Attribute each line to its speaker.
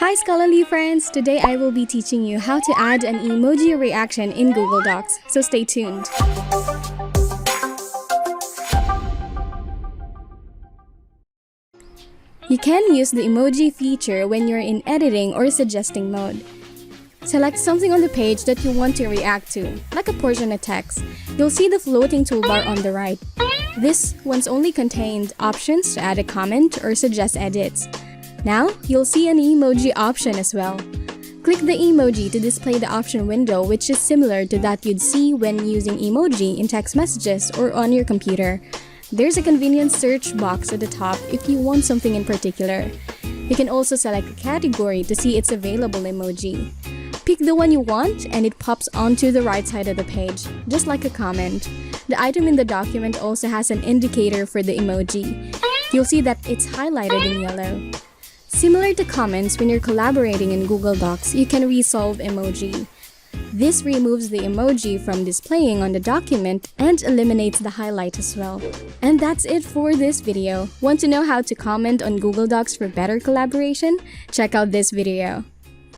Speaker 1: Hi scholarly friends! Today I will be teaching you how to add an emoji reaction in Google Docs, so stay tuned. You can use the emoji feature when you're in editing or suggesting mode. Select something on the page that you want to react to, like a portion of text. You'll see the floating toolbar on the right. This once only contained options to add a comment or suggest edits. Now, you'll see an emoji option as well. Click the emoji to display the option window, which is similar to that you'd see when using emoji in text messages or on your computer. There's a convenient search box at the top if you want something in particular. You can also select a category to see its available emoji. Pick the one you want and it pops onto the right side of the page, just like a comment. The item in the document also has an indicator for the emoji. You'll see that it's highlighted in yellow. Similar to comments, when you're collaborating in Google Docs, you can resolve emoji. This removes the emoji from displaying on the document and eliminates the highlight as well. And that's it for this video. Want to know how to comment on Google Docs for better collaboration? Check out this video.